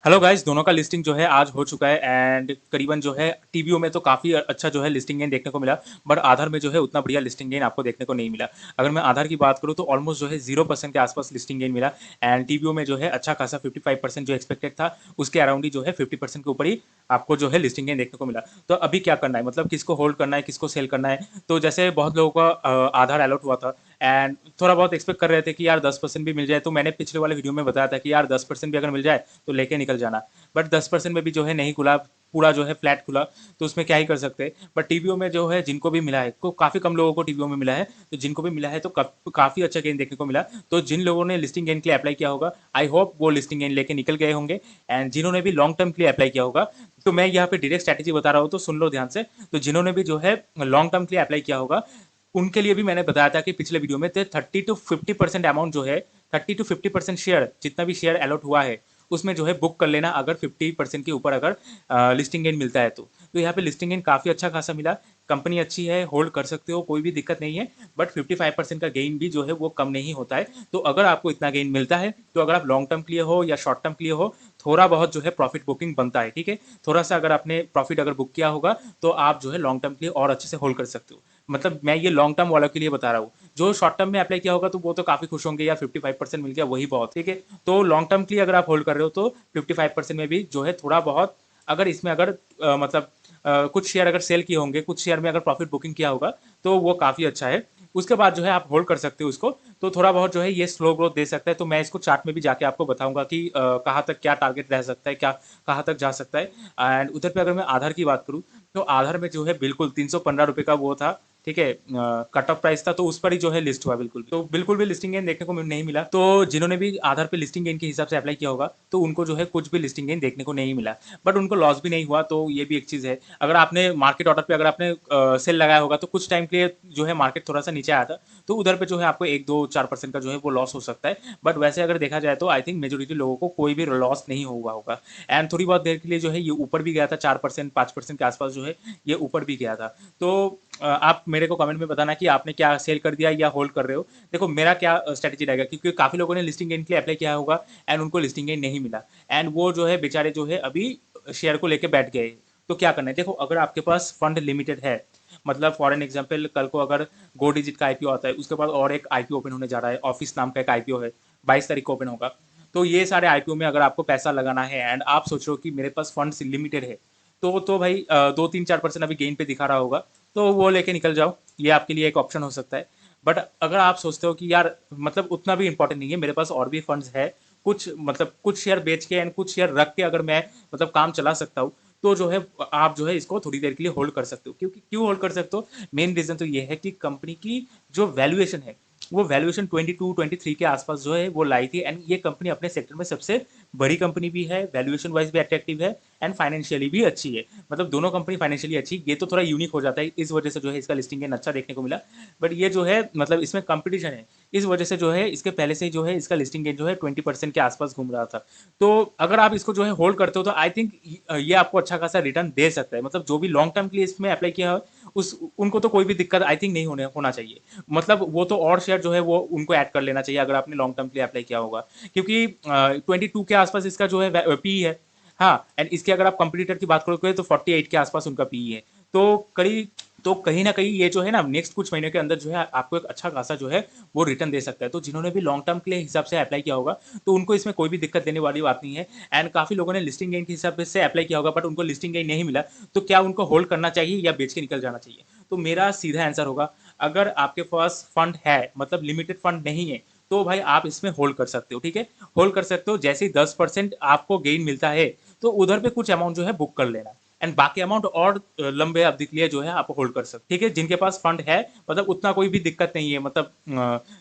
Hello guys, दोनों का listing जो है आज हो चुका है एंड करीबन जो है टीवीओ में तो काफ़ी अच्छा जो है लिस्टिंग गेन देखने को मिला। बट आधार में जो है उतना बढ़िया लिस्टिंग गेन आपको देखने को नहीं मिला। अगर मैं आधार की बात करूँ तो ऑलमोस्ट जो है 0% के आसपास लिस्टिंग गेन मिला। एंड टीवीओ में जो है अच्छा खासा 55% जो एक्सपेक्टेड था उसके अराउंड ही जो है 50% के ऊपर ही आपको जो है लिस्टिंग गेन देखने को मिला। तो अभी क्या करना है, मतलब किसको होल्ड करना है, किसको सेल करना है। तो जैसे बहुत लोगों का आधार अलॉट हुआ था एंड थोड़ा बहुत एक्सपेक्ट कर रहे थे कि यार 10% भी मिल जाए। तो मैंने पिछले वाले वीडियो में बताया था कि यार 10% भी अगर मिल जाए तो लेके निकल जाना। बट 10% में भी जो है नहीं खुला, पूरा जो है फ्लैट खुला। तो उसमें क्या ही कर सकते हैं। बट टीवीओ में जो है जिनको भी मिला है, को काफ़ी कम लोगों को टीवीओ में मिला है। तो जिनको भी मिला है तो काफ़ी अच्छा गेन देखने को मिला। तो जिन लोगों ने लिस्टिंग गेन के लिए अप्लाई किया होगा, आई होप वो लिस्टिंग गेन लेके निकल गए होंगे। एंड जिन्होंने भी लॉन्ग टर्म के लिए अप्लाई किया होगा, तो मैं यहाँ पे डायरेक्ट स्ट्रैटेजी बता रहा हूँ, तो सुन लो ध्यान से। तो जिन्होंने भी जो है लॉन्ग टर्म के लिए अप्लाई किया होगा, उनके लिए भी मैंने बताया था कि पिछले वीडियो में 30 to 50% अमाउंट जो है, 30 to 50% शेयर, जितना भी शेयर अलॉट हुआ है उसमें जो है बुक कर लेना, अगर 50% के ऊपर अगर लिस्टिंग गेन मिलता है तो यहाँ पे लिस्टिंग गेन काफ़ी अच्छा खासा मिला। कंपनी अच्छी है, होल्ड कर सकते हो, कोई भी दिक्कत नहीं है। बट 55% का गेन भी जो है वो कम नहीं होता है। तो अगर आपको इतना गेन मिलता है तो अगर आप लॉन्ग टर्म के लिए हो या शॉर्ट टर्म के लिए हो, थोड़ा बहुत जो है प्रॉफिट बुकिंग बनता है, ठीक है। थोड़ा सा अगर आपने प्रॉफिट अगर बुक किया होगा तो आप जो है लॉन्ग टर्म के लिए और अच्छे से होल्ड कर सकते हो। मतलब मैं ये लॉन्ग टर्म वालों के लिए बता रहा हूँ। जो शॉर्ट टर्म में अप्लाई किया होगा तो वो तो काफ़ी खुश होंगे यार, 55% मिल गया वही बहुत, ठीक है। तो लॉन्ग टर्म के लिए अगर आप होल्ड कर रहे हो तो 55% में भी जो है थोड़ा बहुत, अगर इसमें अगर मतलब कुछ शेयर अगर सेल किए होंगे, कुछ शेयर में अगर प्रॉफिट बुकिंग किया होगा तो वो काफ़ी अच्छा है। उसके बाद जो है आप होल्ड कर सकते हो उसको। तो थोड़ा बहुत जो है ये स्लो ग्रोथ दे सकता है। तो मैं इसको चार्ट में भी जाके आपको बताऊंगा कि कहाँ तक क्या टारगेट रह सकता है, क्या कहाँ तक जा सकता है। एंड उधर पे अगर मैं आधार की बात करूँ तो आधार में जो है बिल्कुल 315 रुपये का वो था, ठीक है, कट ऑफ प्राइस था। तो उस पर ही जो है लिस्ट हुआ, बिल्कुल तो बिल्कुल भी लिस्टिंग गेन देखने को नहीं मिला। तो जिन्होंने भी आधार पे लिस्टिंग गेन के हिसाब से अप्लाई किया होगा तो उनको जो है कुछ भी लिस्टिंग गेन देखने को नहीं मिला। बट उनको लॉस भी नहीं हुआ, तो ये भी एक चीज़ है। अगर आपने मार्केट ऑर्डर पे अगर आपने सेल लगाया होगा तो कुछ टाइम के लिए जो है मार्केट थोड़ा सा नीचे आया था, तो उधर पे जो है आपको 1 2 4% का जो है वो लॉस हो सकता है। बट वैसे अगर देखा जाए तो आई थिंक मेजोरिटी लोगों को कोई भी लॉस नहीं हुआ होगा। एंड थोड़ी बहुत देर के लिए जो है ये ऊपर भी गया था, 4% 5% के आसपास जो है ये ऊपर भी गया था। तो आप मेरे को कमेंट में बताना कि आपने क्या सेल कर दिया या होल्ड कर रहे हो। देखो मेरा क्या स्ट्रेटेजी रहेगा, क्योंकि काफ़ी लोगों ने लिस्टिंग गेन के लिए अप्लाई किया होगा एंड उनको लिस्टिंग गेन नहीं मिला। एंड वो जो है बेचारे जो है अभी शेयर को लेके बैठ गए। तो क्या करना है, देखो अगर आपके पास फंड लिमिटेड है, मतलब फॉर एन एग्जाम्पल कल को अगर गो डिजिट का आईपीओ आता है, उसके बाद और एक आईपीओ ओपन होने जा रहा है, ऑफिस नाम का एक आईपीओ है, 22 तारीख को ओपन होगा। तो ये सारे आईपीओ में अगर आपको पैसा लगाना है एंड आप सोच रहे हो कि मेरे पास फंड्स लिमिटेड है, तो भाई 2 3 4% अभी गेन पे दिखा रहा होगा, तो वो लेके निकल जाओ। ये आपके लिए एक ऑप्शन हो सकता है। बट अगर आप सोचते हो कि यार मतलब उतना भी इंपॉर्टेंट नहीं है, मेरे पास और भी फंड्स है, कुछ मतलब कुछ शेयर बेच के एंड कुछ शेयर रख के अगर मैं मतलब काम चला सकता हूँ, तो जो है आप जो है इसको थोड़ी देर के लिए होल्ड कर सकते हो। क्योंकि क्यों होल्ड कर सकते हो, मेन रीजन तो ये है कि कंपनी की जो वैल्यूएशन है, वो वैल्यूएशन 22 23 के आसपास जो है वो लाई थी। एंड ये कंपनी अपने सेक्टर में सबसे बड़ी कंपनी भी है, वैल्यूएशन वाइज भी अट्रैक्टिव है एंड फाइनेंशियली भी अच्छी है। मतलब दोनों कंपनी फाइनेंशियली अच्छी, ये तो थोड़ा यूनिक हो जाता है, इस वजह से जो है इसका लिस्टिंग गेन अच्छा देखने को मिला। बट ये जो है मतलब इसमें कंपटीशन है, इस वजह से जो है इसके पहले से ही जो है इसका लिस्टिंग गेन जो है 20% के आसपास घूम रहा था। तो अगर आप इसको जो है होल्ड करते हो तो आई थिंक ये आपको अच्छा खासा रिटर्न दे सकता है। मतलब जो भी लॉन्ग टर्म के लिए इसमें अप्लाई किया है उस उनको तो कोई भी दिक्कत आई थिंक नहीं होना चाहिए। मतलब वो तो और शेयर जो है वो उनको ऐड कर लेना चाहिए अगर आपने लॉन्ग टर्म के लिए अप्लाई किया होगा। क्योंकि 22 के आसपास इसका जो है पी है। हाँ, एंड इसके अगर आप कंपटीटर की बात करोगे तो 48 के आसपास उनका पी है। तो करीब, तो कहीं ना कहीं ये जो है ना नेक्स्ट कुछ महीने के अंदर जो है आपको एक अच्छा खासा जो है वो रिटर्न दे सकता है। तो जिन्होंने भी लॉन्ग टर्म के लिए हिसाब से अप्लाई किया होगा तो उनको इसमें कोई भी दिक्कत देने वाली बात नहीं है। एंड काफ़ी लोगों ने लिस्टिंग गेन के हिसाब से अप्लाई किया होगा बट उनको लिस्टिंग गेन नहीं मिला, तो क्या उनको होल्ड करना चाहिए या बेच के निकल जाना चाहिए। तो मेरा सीधा आंसर होगा, अगर आपके पास फंड है, मतलब लिमिटेड फंड नहीं है, तो भाई आप इसमें होल्ड कर सकते हो, ठीक है। होल्ड कर सकते हो, जैसे ही 10% आपको गेन मिलता है तो उधर पे कुछ अमाउंट जो है बुक कर लेना। एंड बाकी अमाउंट और लंबे अवधि के लिए जो है आप होल्ड कर सकते, ठीक है। जिनके पास फंड है, मतलब उतना कोई भी दिक्कत नहीं है, मतलब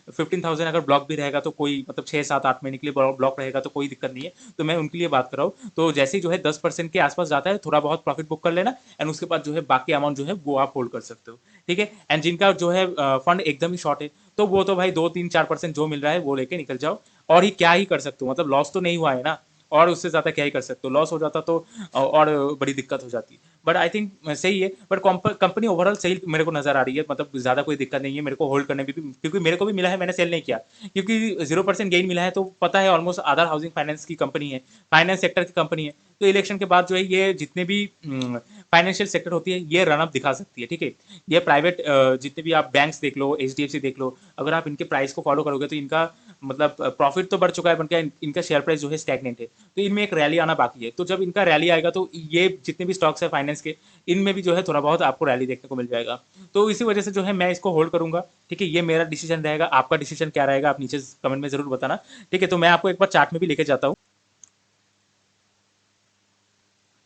15,000 अगर ब्लॉक भी रहेगा तो कोई, मतलब 6 7 8 महीने के लिए ब्लॉक रहेगा तो कोई दिक्कत नहीं है। तो मैं उनके लिए बात कर रहा हूँ। तो जैसे ही जो है 10% के आसपास जाता है, थोड़ा बहुत प्रॉफिट बुक कर लेना एंड उसके बाद जो है बाकी अमाउंट जो है वो आप होल्ड कर सकते हो, ठीक है। एंड जिनका जो है फंड एकदम ही शॉर्ट है, तो वो तो भाई 2 3 4% जो मिल रहा है वो लेके निकल जाओ। और ही क्या ही कर सकते हो, मतलब लॉस तो नहीं हुआ है ना। और उससे ज़्यादा क्या ही कर सकते हो, लॉस हो जाता तो और बड़ी दिक्कत हो जाती। बट आई थिंक सही है। बट कंपनी ओवरऑल सही मेरे को नज़र आ रही है, मतलब ज़्यादा कोई दिक्कत नहीं है मेरे को होल्ड करने में भी, क्योंकि मेरे को भी मिला है, मैंने सेल नहीं किया, क्योंकि 0% गेन मिला है। तो पता है ऑलमोस्ट आधार हाउसिंग फाइनेंस की कंपनी है, फाइनेंस सेक्टर की कंपनी है। तो इलेक्शन के बाद जो है ये जितने भी फाइनेंशियल सेक्टर होती है ये रन अप दिखा सकती है, ठीक है। ये प्राइवेट जितने भी आप बैंक्स देख लो, HDFC देख लो, अगर आप इनके प्राइस को फॉलो करोगे तो इनका मतलब प्रॉफिट तो बढ़ चुका है, बल्कि इनका शेयर प्राइस जो है स्टैग्नेंट है। तो इनमें एक रैली आना बाकी है। तो जब इनका रैली आएगा तो ये जितने भी स्टॉक्स है फाइनेंस के, इनमें भी जो है थोड़ा बहुत आपको रैली देखने को मिल जाएगा। तो इसी वजह से जो है मैं इसको होल्ड करूंगा, ठीक है। ये मेरा डिसीजन रहेगा, आपका डिसीजन क्या रहेगा आप नीचे कमेंट में जरूर बताना, ठीक है। तो मैं आपको एक बार चार्ट में भी लेके जाता हूँ।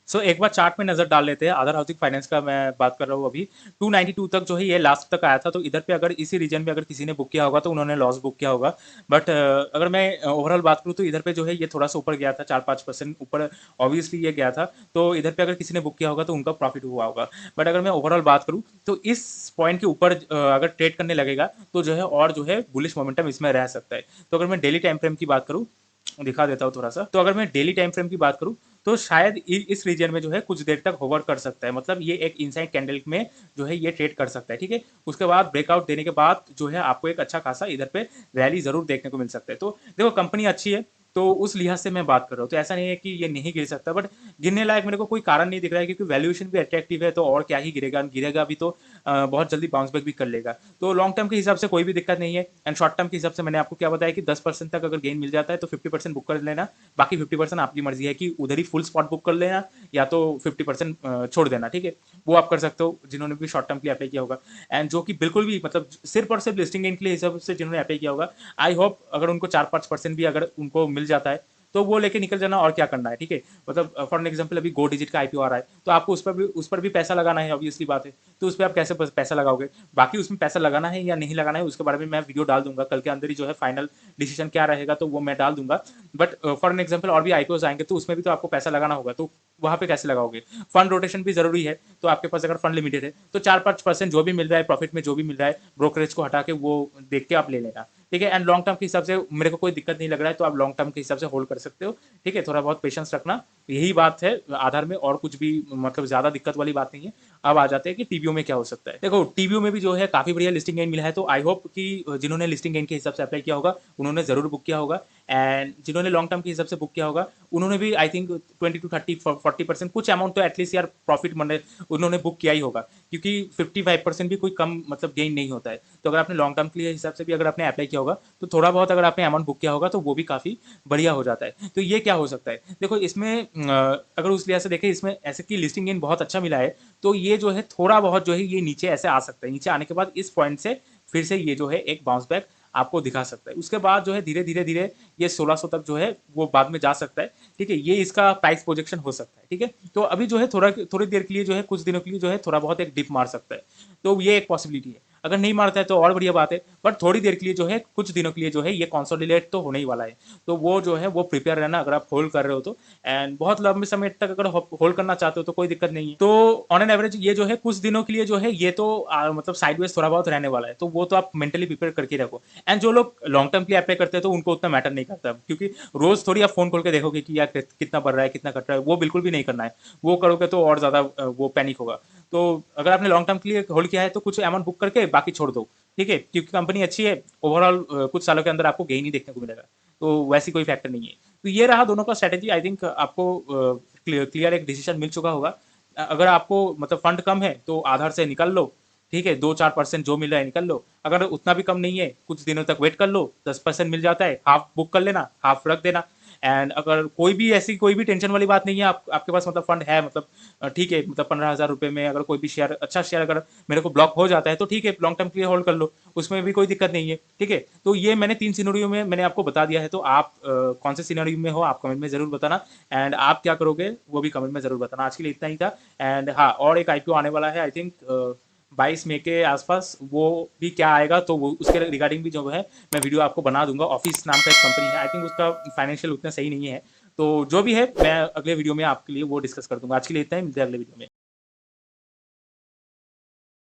एक बार चार्ट में नजर डाल लेते हैं। आधार हाउसिंग फाइनेंस का मैं बात कर रहा हूँ अभी, 292 तक जो है ये लास्ट तक आया था। तो इधर पे अगर इसी रीजन में अगर किसी ने बुक किया होगा तो उन्होंने लॉस बुक किया होगा। बट अगर मैं ओवरऑल बात करूँ तो इधर पे जो है ये थोड़ा सा ऊपर गया था, 4-5% ऊपर ऑब्वियसली ये गया था। तो इधर पे अगर किसी ने बुक किया होगा तो उनका प्रॉफिट हुआ होगा। बट अगर मैं ओवरऑल बात करूँ तो इस पॉइंट के ऊपर अगर ट्रेड करने लगेगा तो जो है और जो है बुलिश मोमेंटम इसमें रह सकता है। तो अगर मैं डेली टाइम फ्रेम की बात करूँ, दिखा देता हूँ थोड़ा सा। तो अगर मैं डेली टाइम फ्रेम की बात करूँ तो शायद इस रीजन में जो है कुछ देर तक होवर कर सकता है, मतलब ये एक इनसाइड कैंडल में जो है ये ट्रेड कर सकता है, ठीक है। उसके बाद ब्रेकआउट देने के बाद जो है आपको एक अच्छा खासा इधर पे रैली जरूर देखने को मिल सकता है। तो देखो कंपनी अच्छी है, तो उस लिहाज से मैं बात कर रहा हूँ। तो ऐसा नहीं है कि ये नहीं गिर सकता, बट गिरने लायक मेरे को कोई कारण नहीं दिख रहा है, क्योंकि वैल्यूएशन भी अट्रैक्टिव है। तो और क्या ही गिरेगा, गिरेगा भी तो बहुत जल्दी बाउंस बैक भी कर लेगा। तो लॉन्ग टर्म के हिसाब से कोई भी दिक्कत नहीं है। एंड शॉर्ट टर्म के हिसाब से मैंने आपको क्या बताया कि 10% तक अगर गेन मिल जाता है तो 50% बुक कर लेना, बाकी 50% आपकी मर्जी है कि उधर ही फुल स्पॉट बुक कर लेना या तो 50% छोड़ देना, ठीक है। वो आप कर सकते हो जिन्होंने भी शॉर्ट टर्म के लिए अप्लाई किया होगा। एंड जो कि बिल्कुल भी मतलब सिर्फ और सिर्फ लिस्टिंग गेन के लिए हिसाब से जिन्होंने अप्लाई किया होगा, आई होप अगर उनको 4-5% भी अगर उनको मिल जाता है तो वो लेके निकल जाना, और क्या करना है, ठीक है। मतलब फॉर एग्जांपल अभी गो डिजिट का IPO आ रहा है, तो आपको उस पर भी पैसा लगाना है, ऑब्वियसली बात है। तो उस पर आप कैसे पैसा लगाओगे, बाकी उसमें पैसा लगाना है या नहीं लगाना है उसके बारे में मैं वीडियो डाल दूंगा कल के अंदर ही, जो है फाइनल डिसीजन क्या रहेगा तो वो मैं डाल दूंगा। बट फॉर एग्जाम्पल और भी IPOs आएंगे तो उसमें भी तो आपको पैसा लगाना होगा, तो वहां पे कैसे लगाओगे। फंड रोटेशन भी जरूरी है। तो आपके पास अगर फंड लिमिटेड है तो 4-5% जो भी मिल रहा है प्रॉफिट में, जो भी मिल रहा है ब्रोकरेज को हटा के वो देख के आप ले लेना, ठीक है। एंड लॉन्ग टर्म के हिसाब से मेरे को कोई दिक्कत नहीं लग रहा है, तो आप लॉन्ग टर्म के हिसाब से होल्ड कर सकते हो, ठीक है। थोड़ा बहुत पेशेंस रखना, यही बात है आधार में, और कुछ भी मतलब ज्यादा दिक्कत वाली बात नहीं है। अब आ जाते हैं कि टीबीओ में क्या हो सकता है। देखो टीबीओ में भी जो है काफी बढ़िया लिस्टिंग गेन मिला है। तो आई होप कि जिन्होंने लिस्टिंग गेन के हिसाब से अप्लाई किया होगा उन्होंने जरूर बुक किया होगा। एंड जिन्होंने लॉन्ग टर्म के हिसाब से बुक किया होगा उन्होंने भी आई थिंक 20-30-40% कुछ अमाउंट तो एटलीस्ट यार प्रॉफिट मंडे उन्होंने बुक किया ही होगा, क्योंकि 55% भी कोई कम मतलब गेन नहीं होता है। तो अगर आपने लॉन्ग टर्म के लिए हिसाब से भी अगर आपने अप्लाई किया होगा तो थोड़ा बहुत अगर आपने अमाउंट बुक किया होगा तो वो भी काफी बढ़िया हो जाता है। तो ये क्या हो सकता है, देखो इसमें अगर उस लिहाज से देखें, इसमें ऐसे की लिस्टिंग गेन बहुत अच्छा मिला है। तो ये जो है थोड़ा बहुत जो है ये नीचे ऐसे आ सकता है, नीचे आने के बाद इस पॉइंट से फिर से ये जो है एक बाउंस बैक आपको दिखा सकता है। उसके बाद जो है धीरे धीरे धीरे ये 1600 तक जो है वो बाद में जा सकता है, ठीक है। ये इसका प्राइस प्रोजेक्शन हो सकता है, ठीक है। तो अभी जो है थोड़ी देर के लिए जो है कुछ दिनों के लिए जो है थोड़ा बहुत एक डिप मार सकता है। तो ये एक पॉसिबिलिटी है। अगर नहीं मारता है तो और बढ़िया बात है, बट थोड़ी देर के लिए जो है कुछ दिनों के लिए जो है ये कंसोलिडेट तो होने ही वाला है। तो वो जो है वो प्रिपेयर रहना अगर आप होल्ड कर रहे हो तो। एंड बहुत लंबे समय तक अगर होल्ड करना चाहते हो तो कोई दिक्कत नहीं है। तो ऑन एन एवरेज ये जो है कुछ दिनों के लिए जो है ये तो मतलब साइडवेज थोड़ा बहुत रहने वाला है। तो वो तो आप मेंटली प्रिपेयर करके रखो। एंड जो लोग लॉन्ग टर्म के लिए अप्लाई करते हैं तो उनको उतना मैटर नहीं करता, क्योंकि रोज थोड़ी आप फोन खोल के देखोगे कि यार कितना बढ़ रहा है कितना घट रहा है, वो बिल्कुल भी नहीं करना है। वो करोगे तो और ज्यादा वो पैनिक होगा। तो अगर आपने लॉन्ग टर्म के लिए होल्ड किया है तो कुछ अमाउंट बुक करके बाकी छोड़ दो, ठीक है, क्योंकि कंपनी अच्छी है। ओवरऑल कुछ सालों के अंदर आपको गेन ही देखने को मिलेगा। तो वैसी कोई फैक्टर नहीं है। तो ये रहा दोनों का स्ट्रेटेजी। आई थिंक आपको क्लियर एक डिसीजन मिल चुका होगा। अगर आपको मतलब फंड कम है तो आधार से निकल लो, ठीक है। 2-4% जो मिल रहा है निकल लो। अगर उतना भी कम नहीं है कुछ दिनों तक वेट कर लो, 10% मिल जाता है, हाफ बुक कर लेना, हाफ रख देना। एंड अगर कोई भी ऐसी कोई भी टेंशन वाली बात नहीं है, आपके पास मतलब फंड है, मतलब ठीक है, मतलब 15,000 रुपये में अगर कोई भी शेयर अच्छा शेयर अगर मेरे को ब्लॉक हो जाता है तो ठीक है, लॉन्ग टर्म के लिए होल्ड कर लो, उसमें भी कोई दिक्कत नहीं है, ठीक है। तो ये मैंने 3 सिनेरियो में मैंने आपको बता दिया है। तो आप कौन से सिनेरियो में हो आप कमेंट में जरूर बताना। एंड आप क्या करोगे वो भी कमेंट में जरूर बताना। आज के लिए इतना ही था। एंड हाँ, और एक IPO आने वाला है आई थिंक 22 मई के आसपास, वो भी क्या आएगा तो वो उसके रिगार्डिंग भी जो है मैं वीडियो आपको बना दूंगा। ऑफिस नाम का एक कंपनी है, आई थिंक उसका फाइनेंशियल उतना सही नहीं है। तो जो भी है मैं अगले वीडियो में आपके लिए वो डिस्कस कर दूंगा। आज के लिए इतना ही, मिलते हैं अगले वीडियो में।